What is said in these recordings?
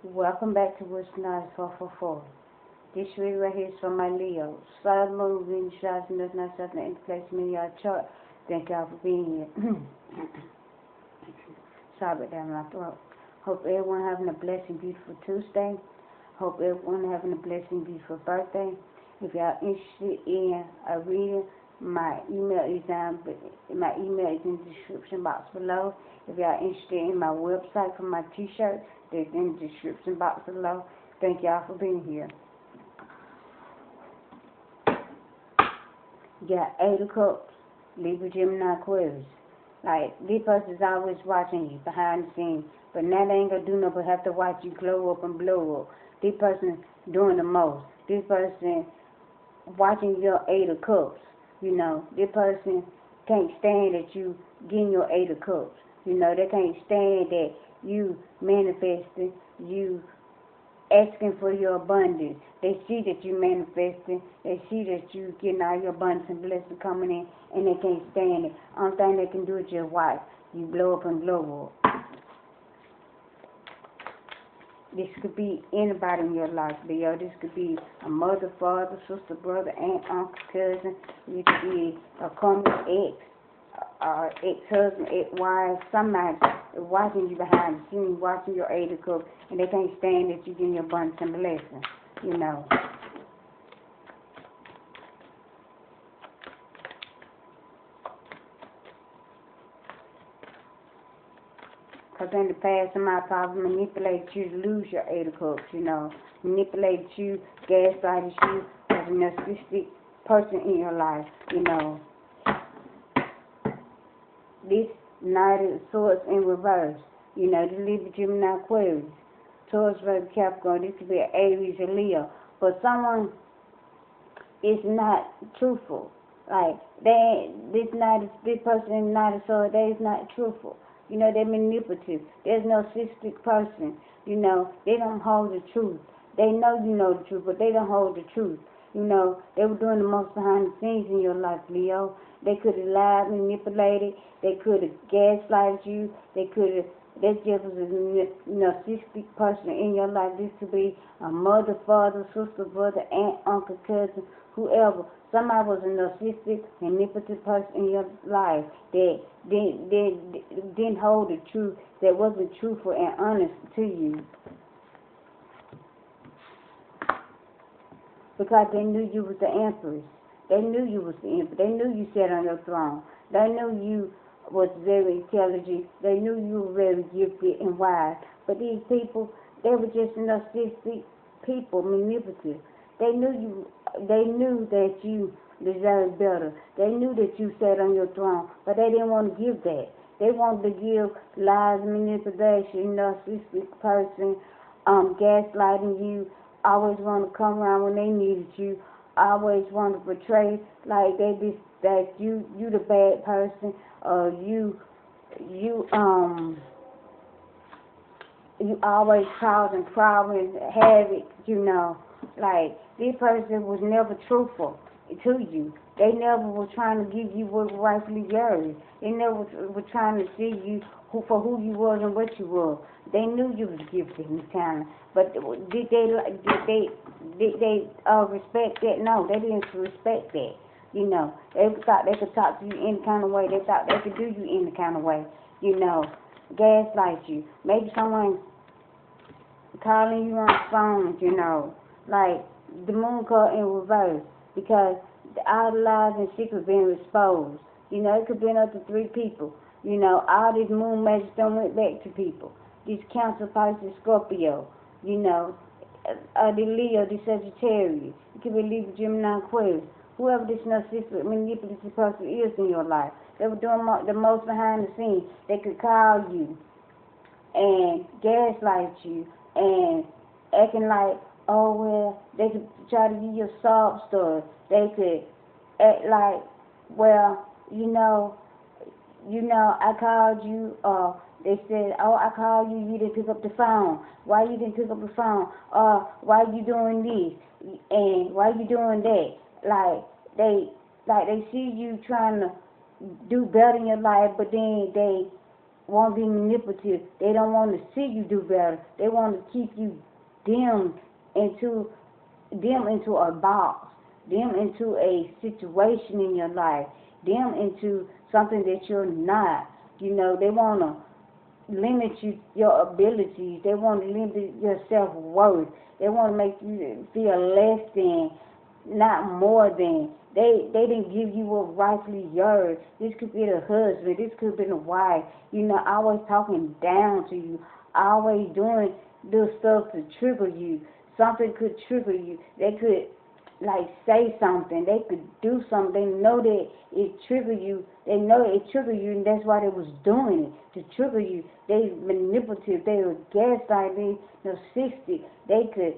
Welcome back to What's Not 444. This video right here is for my Leo. Sun, moon, Venus, rising, does not something in place in your chart. Thank y'all for being here. Sorry about that in my throat. Hope everyone having a blessed and beautiful Tuesday. Hope everyone having a blessed and beautiful birthday. If y'all interested in a reading, my email is in the description box below. If y'all interested in my website for my t-shirt, it's in the description box below. Thank y'all for being here. You got 8 of Cups, Libra, Gemini, Aquarius. Like, this person's always watching you behind the scenes, but now they ain't gonna do nothing but have to watch you glow up and blow up. This person doing the most. This person watching your 8 of Cups. You know, this person can't stand that you getting your 8 of Cups. You know, they can't stand that you manifesting, you asking for your abundance. They see that you manifesting. They see that you getting all your abundance and blessings coming in, and they can't stand it. Only thing they can do is just watch you blow up and blow up. This could be anybody in your life, Leo. This could be a mother, father, sister, brother, aunt, uncle, cousin. It could be a common ex, ex-husband, ex-wife. Somebody watching you behind the scenes, watching your 8 of Cups, and they can't stand that you getting your abundance and blessing, you know. Because in the past, somebody probably manipulated you to lose your 8 of Cups, you know. Manipulated you, gaslighted you as a narcissistic person in your life, you know. This Knight of Swords in reverse, you know, the Libra, Gemini, Aquarius. Taurus, Virgo, Capricorn, this could be an Aries or Leo. But someone is not truthful. Like, this person, Knight of Swords, they is not truthful. You know, they're manipulative. There's no narcissistic person. You know, they don't hold the truth. They know you know the truth, but they don't hold the truth. You know, they were doing the most behind the scenes in your life, Leo. They could have lied, manipulated. They could have gaslighted you. They could have, that just was a narcissistic person in your life. This could be a mother, father, sister, brother, aunt, uncle, cousin, whoever. Somebody was a narcissistic, manipulative person in your life that didn't hold the truth, that wasn't truthful and honest to you. Because they knew you was the Empress. They knew you was the Empress. They knew you sat on your throne. They knew you was very intelligent. They knew you were very gifted and wise. But these people, they were just narcissistic people, manipulative. They knew that you deserved better. They knew that you sat on your throne, but they didn't want to give that. They wanted to give lies, manipulation, narcissistic person, gaslighting you, always want to come around when they needed you, always want to portray like that you the bad person, you always causing problems, havoc, you know. Like, this person was never truthful to you. They never were trying to give you what was rightfully yours. They never were trying to see you for who you was and what you were. They knew you was gifted and talented, but did they respect that? No, they didn't respect that. You know, they thought they could talk to you any kind of way. They thought they could do you any kind of way. You know, gaslight you. Maybe someone calling you on the phone. You know, like the moon card in reverse, because all the lies and secrets being exposed. You know, it could be up to 3 people. You know, all these moon magic don't went back to people. These Cancer, Pisces, Scorpio. You know, the Leo, the Sagittarius. It could be Libra, Gemini, Aquarius. Whoever this narcissistic, manipulative person is in your life. They were doing the most behind the scenes. They could call you and gaslight you and acting like, oh, well, they could try to give you a sob story. They could act like, well, you know, I called you, they said, oh, I called you, you didn't pick up the phone. Why you didn't pick up the phone? Why you doing this? And why you doing that? Like they see you trying to do better in your life, but then they want to be manipulative. They don't want to see you do better. They want to keep you dim into a box, dim into a situation in your life, dim into something that you're not. You know, they want to limit your abilities. They want to limit your self-worth. They want to make you feel less than, not more than. They didn't give you what rightfully yours. This could be the husband. This could be the wife. You know, always talking down to you. Always doing little stuff to trigger you. Something could trigger you. They could, like, say something. They could do something. They know that it triggered you. They know it triggered you, and that's why they was doing it, to trigger you. They manipulative. They were gaslighting. They narcissistic. They could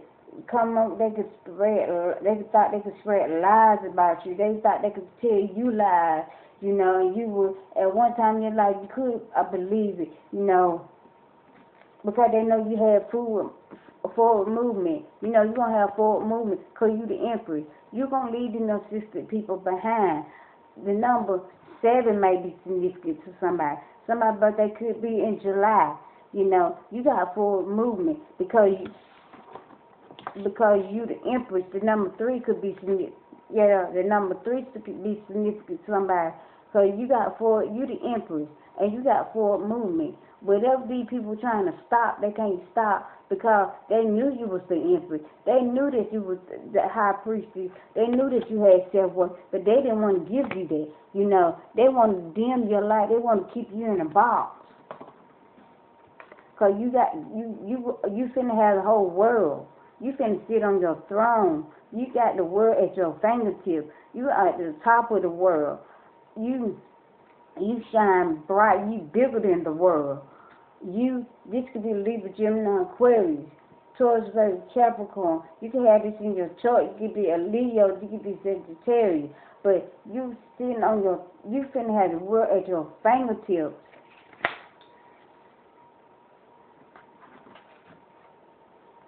come up. They could spread. They thought they could spread lies about you. They thought they could tell you lies. You know, and you were at one time in your life you could. I believe it. You know, because they know you had forward movement. You know, you're going to have forward movement because you the Empress. You're going to leave the narcissistic people behind. The number 7 may be significant to somebody. Somebody's birthday could be in July. You know, you got forward movement because you the Empress. The number 3 could be significant. Yeah, the number 3 could be significant to somebody. So you got forward, you the Empress, and you got forward movement. Whatever these people trying to stop, they can't stop because they knew you was the Empress. They knew that you was the high priestess. They knew that you had self-worth, but they didn't want to give you that. You know, they want to dim your light. They want to keep you in a box. Cause you finna have the whole world. You finna sit on your throne. You got the world at your fingertips. You are at the top of the world. You shine bright. You bigger than the world. This could be Libra, Gemini, Aquarius, Taurus, Virgo, Capricorn. You can have this in your chart. You could be a Leo. You could be Sagittarius. But you finna have the world at your fingertips.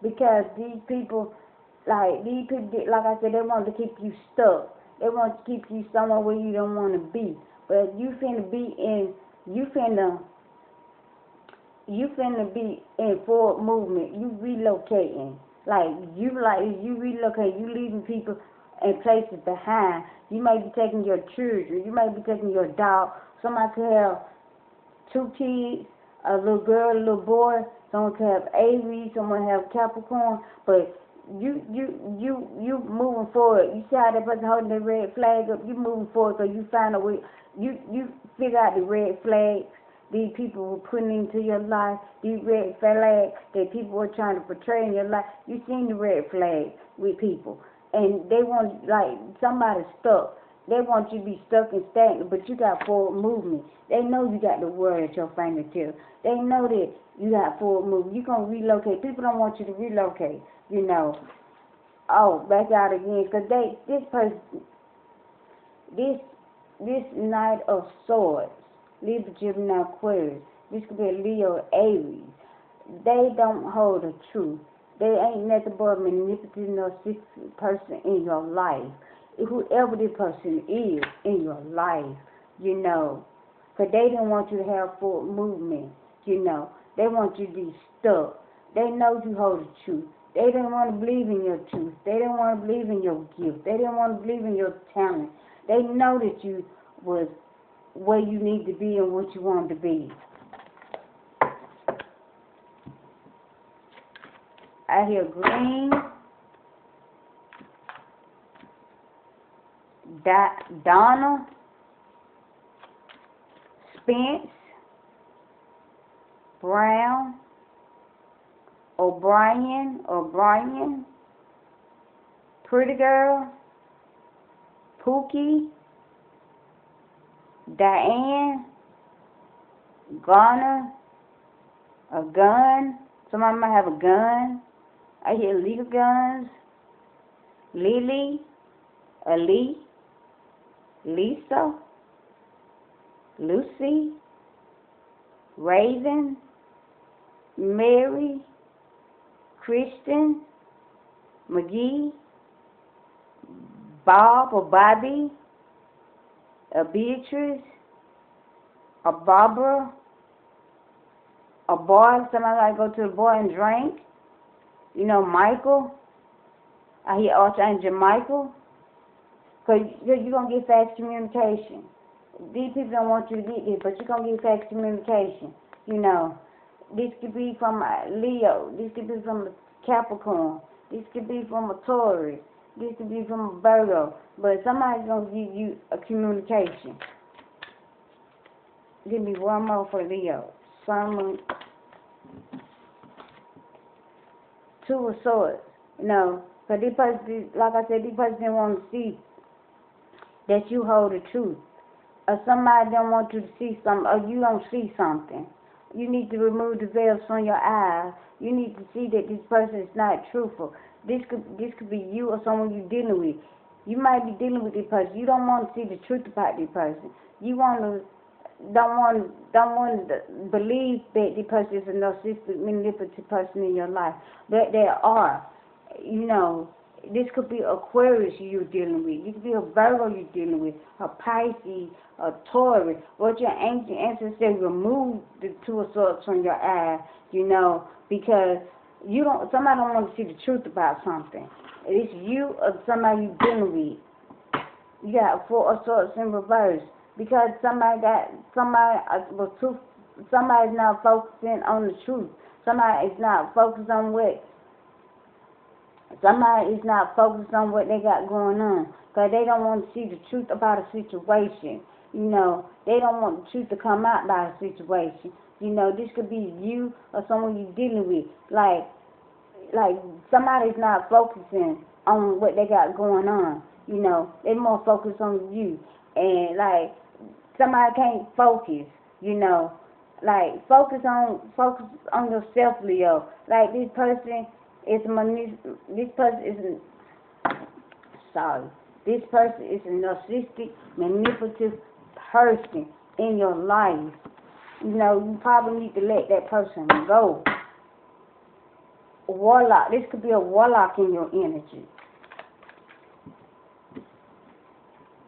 Because these people, like I said, they want to keep you stuck. They want to keep you somewhere where you don't want to be. But you finna be in forward movement. You relocating. You relocate. You leaving people and places behind. You may be taking your children. You may be taking your dog. Somebody could have 2 kids, a little girl, a little boy. Someone could have Aries. Someone have Capricorn. But you moving forward. You see how that person holding their red flag up? You moving forward because you find a way. You figure out the red flags these people were putting into your life, these red flags that people were trying to portray in your life. You seen the red flags with people, and they want, like, somebody stuck. They want you to be stuck and stagnant, but you got forward movement. They know you got the world at your fingertips. They know that you got forward movement. You're going to relocate. People don't want you to relocate, you know. Oh, back out again, because this Knight of Swords, Libra, Gemini, Aquarius, this could be a Leo, Aries. They don't hold the truth. They ain't nothing but a manipulative, narcissistic person in your life. Whoever this person is in your life, you know. Because they didn't want you to have forward movement, you know. They want you to be stuck. They know you hold the truth. They didn't want to believe in your truth. They didn't want to believe in your gift. They didn't want to believe in your talent. They know that you was where you need to be and what you want to be. I hear green, Donna, Spence, Brown, O'Brien, Pretty Girl, Pookie, Diane, Garner, a gun. Somebody might have a gun. I hear legal guns. Lily, Ali, Lisa, Lucy, Raven, Mary, Kristen, McGee, Bob or Bobby, a Beatrice, a Barbara, a bar, somebody like go to the bar and drink. You know, Michael. I hear Archangel Michael. Because you're going to get fast communication. These people don't want you to get this, but you're going to get fast communication. You know, this could be from a Leo. This could be from a Capricorn. This could be from a Taurus. This could be from a Virgo. But somebody's going to give you a communication. Give me one more for Leo. Sun, Two of Swords. You know, because this person, like I said, this person didn't want to see that you hold the truth. Or somebody don't want you to see something, or you don't see something. You need to remove the veils from your eyes. You need to see that this person is not truthful. This could be you or someone you're dealing with. You might be dealing with this person. You don't want to see the truth about this person. You don't want to believe that this person is a narcissistic, manipulative person in your life. But there are. You know, this could be Aquarius you're dealing with. You could be a Virgo you're dealing with, a Pisces, a Taurus. What your ancient ancestors remove the Two of Swords from your eye, you know, because somebody don't want to see the truth about something. It's you or somebody you're dealing with. You got Four of Swords in reverse because somebody's not focusing on the truth. Somebody is not focused on what they got going on. Because they don't want to see the truth about a situation. You know, they don't want the truth to come out about a situation. You know, this could be you or someone you're dealing with. Like somebody's not focusing on what they got going on. You know, they more focused on you. And like somebody can't focus, you know. Like focus on yourself, Leo. Like this person is a narcissistic, manipulative person in your life. You know, you probably need to let that person go. Warlock. This could be a warlock in your energy.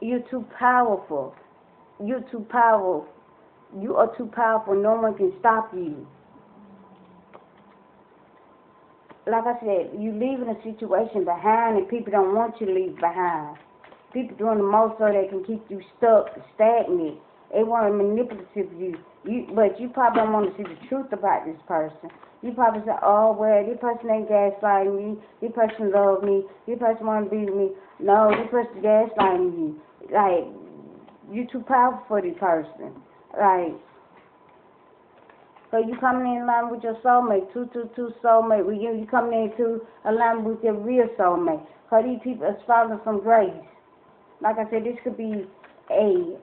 You're too powerful. You're too powerful. You are too powerful. No one can stop you. Like I said, you leaving a situation behind and people don't want you to leave behind. People doing the most so they can keep you stuck, stagnant. They want to manipulative you. But you probably don't want to see the truth about this person. You probably say, oh, well, this person ain't gaslighting me. This person love me. This person want to be with me. No, this person gaslighting you. Like, you too powerful for this person. Like, so you coming in line with your soulmate, 222 soulmate. With you coming into alignment with your real soulmate. Because these people are falling from grace. Like I said, this could be a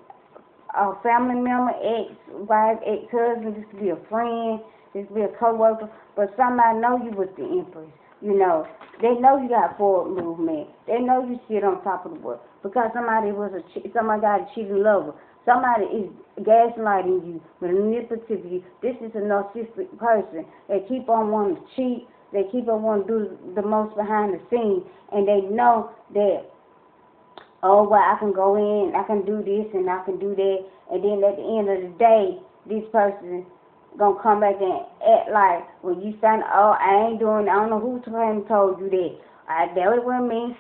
family member, ex-wife, ex-husband. This could be a friend. This could be a co-worker. But somebody know you with the Empress. You know, they know you got forward movement. They know you sit on top of the world. Because somebody got a cheating lover. Somebody is gaslighting you, manipulative you. This is a narcissistic person. They keep on wanting to cheat. They keep on wanting to do the most behind the scenes. And they know that, oh, well, I can go in, I can do this, and I can do that. And then at the end of the day, this person going to come back and act like, when you stand, oh, I ain't doing it. I don't know who told you that. That wasn't me.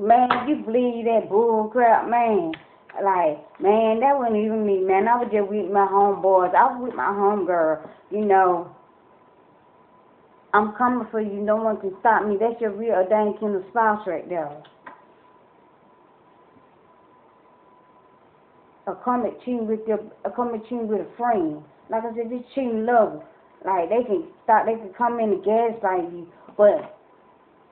Man, you believe that bull crap, man. Like, man, that wasn't even me, man. I was just with my homeboys. I was with my homegirl. You know, I'm coming for you. No one can stop me. That's your real ordained kingdom spouse right there. A comment cheating with a friend. Like I said, this cheating lover. Like, they can come in and gaslight you, but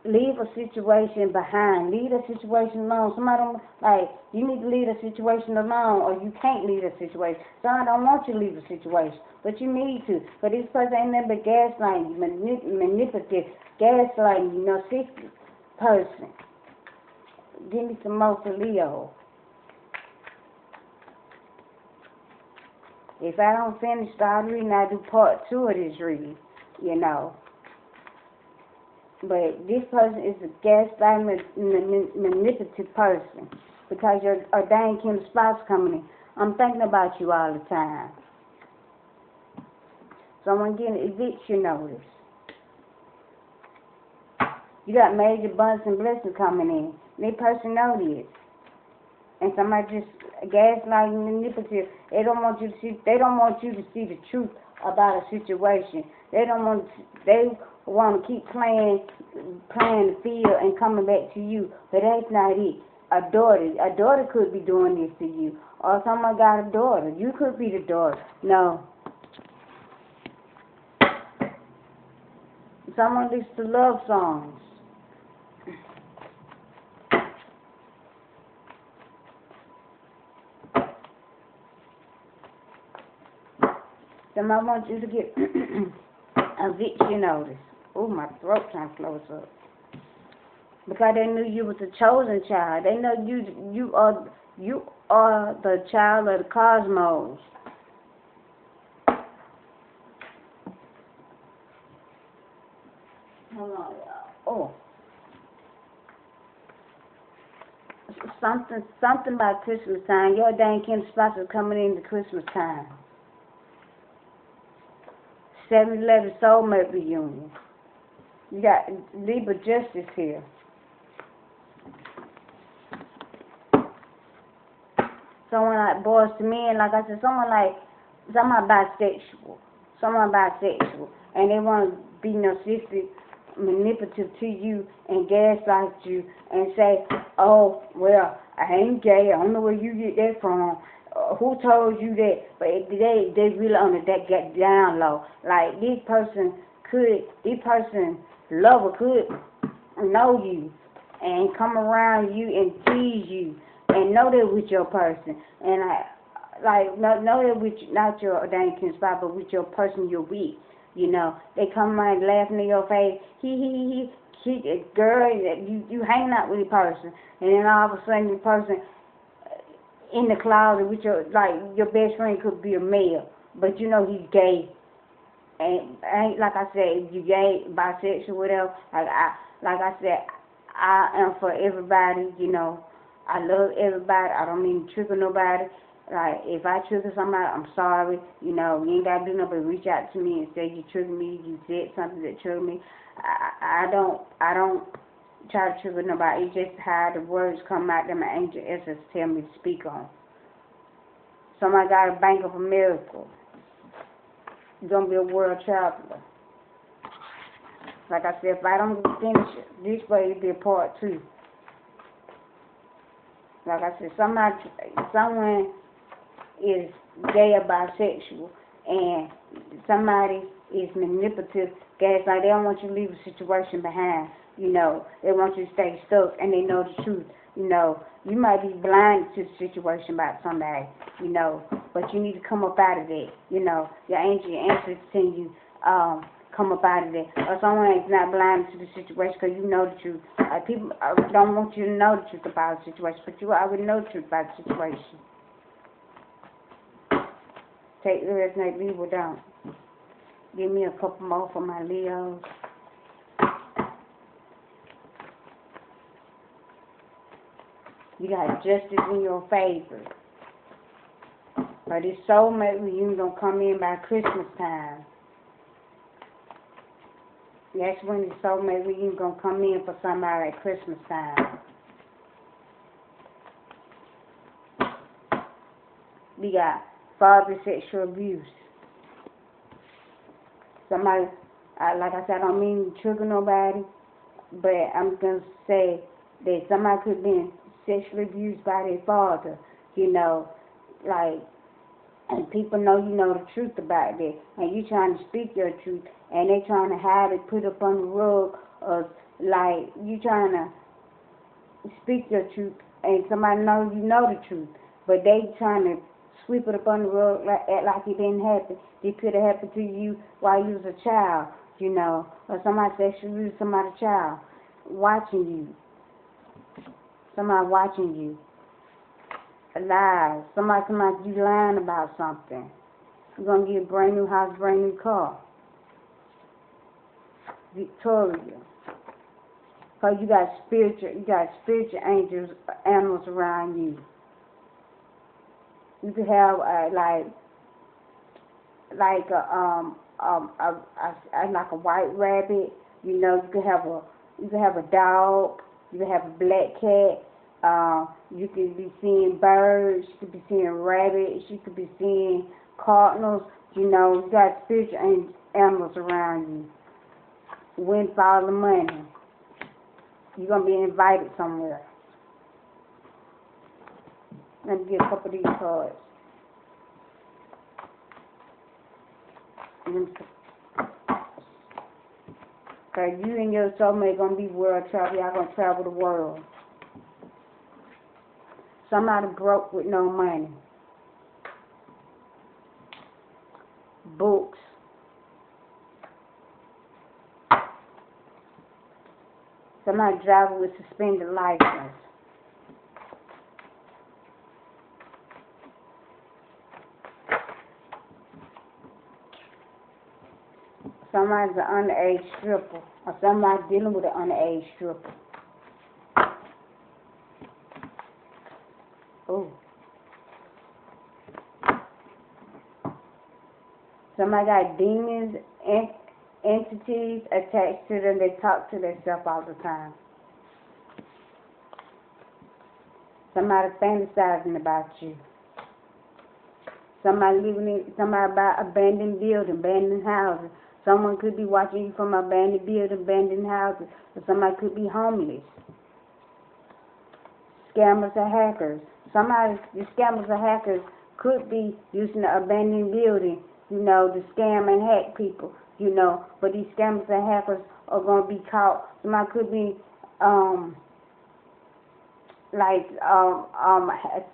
leave a situation behind. Leave a situation alone. Somebody don't, like, you need to leave a situation alone, or you can't leave a situation. Somebody don't want you to leave a situation, but you need to. But this person ain't nothing but gaslighting you, manipulative, gaslighting you, narcissistic person. Give me some more for Leo. If I don't finish the reading, I do part 2 of this reading, you know. But this person is a gaslighting, manipulative person because your ordained kingdom spouse coming in. I'm thinking about you all the time. Someone getting eviction notice. You got major abundance and blessings coming in. This person know this. And somebody just gaslighting, manipulative. They don't want you to see. They don't want you to see the truth about a situation. They don't want. They want to keep playing the field and coming back to you. But that's not it. A daughter could be doing this to you, or someone got a daughter. You could be the daughter. No. Someone listens to love songs. Somebody wants you to get eviction notice. Oh, my throat trying to close up. Because they knew you was the chosen child. They know you are the child of the cosmos. Hold on, y'all. Oh. Something about Christmas time. Your dang Kim spots are coming into Christmas time. 7-11 soulmate reunion. You got Libra justice here. Someone like boys to men, like I said, someone bisexual. And they want to be narcissistic, manipulative to you and gaslight you and say, oh, well, I ain't gay. I don't know where you get that from. Who told you that? But they really on that get down low. Like this person lover could know you and come around you and tease you and know that with your person. And know that with not your dang spot, but with your person you're with. You know, they come around laughing in your face. He girl, you hanging out with the person, and then all of a sudden the person in the closet with your best friend could be a male, but you know he's gay. And like I said, if you gay, bisexual, whatever. Like I said, I am for everybody. You know, I love everybody. I don't mean to trigger nobody. Like if I trigger somebody, I'm sorry. You know, you ain't gotta do nothing but reach out to me and say you triggered me. You said something that triggered me. I don't try to trigger nobody. It's just how the words come out that my angel essence tell me to speak on. Somebody got a Bank of America. You're going to be a world traveler. Like I said, if I don't finish this way, it'll be a part 2. Like I said, someone is gay or bisexual, and somebody is manipulative, gaslight. They don't want you to leave a situation behind. You know, they want you to stay stuck, and they know the truth. You know, you might be blind to the situation about somebody, you know, but you need to come up out of that. You know, your ancestors tell you, come up out of that. Or someone is not blind to the situation because you know the truth. People don't want you to know the truth about the situation, but you already know the truth about the situation. Take the rest, make Libra down. Give me a couple more for my Leos. You got justice in your favor. But this soulmate reunion gonna come in by Christmas time. That's when the soulmate reunion gonna come in for somebody at Christmas time. We got father sexual abuse. Somebody, like I said, I don't mean to trigger nobody, but I'm gonna say that somebody could have been sexually abused by their father, you know, like, and people know you know the truth about that, and you trying to speak your truth, and they trying to hide it, put up on the rug, or like, you trying to speak your truth, and somebody knows you know the truth, but they trying to sweep it up on the rug, act like it didn't happen. It could have happened to you while you was a child, you know, or somebody sexually abused somebody's child, watching you. Somebody watching you. Lies. Somebody come out you lying about something. You're going to get a brand new house, brand new car. Victoria. Because you got spiritual angels, animals around you. You could have like like a white rabbit. You know, you could have a dog. You could have a black cat. You could be seeing birds. You could be seeing rabbits. You could be seeing cardinals. You know, you got spiritual animals around you. Windfall of money. You're gonna be invited somewhere. Let me get a couple of these cards. Okay, you and your soulmate gonna be world travel. Y'all gonna travel the world. Somebody broke with no money. Books. Somebody driving with suspended license. Somebody's an underage stripper, or somebody dealing with an underage stripper. Ooh. Somebody got demons, entities attached to them. They talk to themselves all the time. Somebody fantasizing about you. Somebody about abandoned buildings, abandoned houses. Someone could be watching you from abandoned buildings, abandoned houses, or somebody could be homeless. Scammers or hackers. The scammers or hackers could be using the abandoned building, you know, to scam and hack people, you know. But these scammers and hackers are going to be caught. Somebody could be,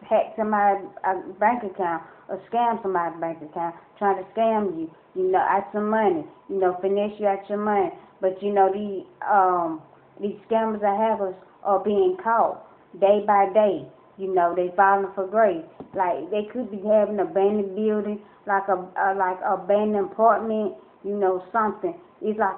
hack somebody's bank account or scam somebody's bank account, trying to scam you, you know, out some money, you know, finesse you out your money. But, you know, these scammers and hackers are being caught day by day. You know, they falling for grace. Like, they could be having an abandoned building, like abandoned apartment, you know, something. It's like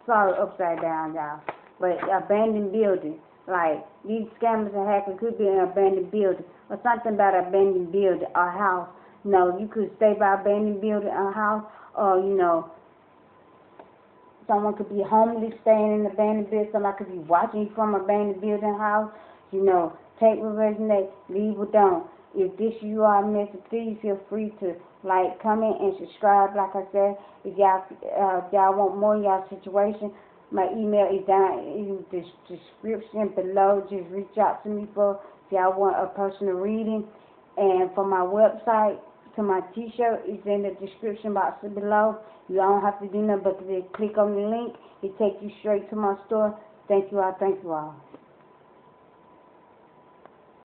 sorry, upside down, y'all. But abandoned building. Like, these scammers and hackers could be in an abandoned building. Or something about an abandoned building or house. You know, you could stay by abandoned building or house. Or, you know, someone could be homeless staying in an abandoned building. Somebody could be watching you from an abandoned building house. You know, take what resonate, leave what don't. If this you are a message, please feel free to like, comment, and subscribe. Like I said, if y'all want more of y'all situation, my email is down in the description below. Just reach out to me if y'all want a personal reading. And for my website, to my t-shirt, is in the description box below. You don't have to do nothing but to click on the link. It takes you straight to my store. Thank you all. Thank you all.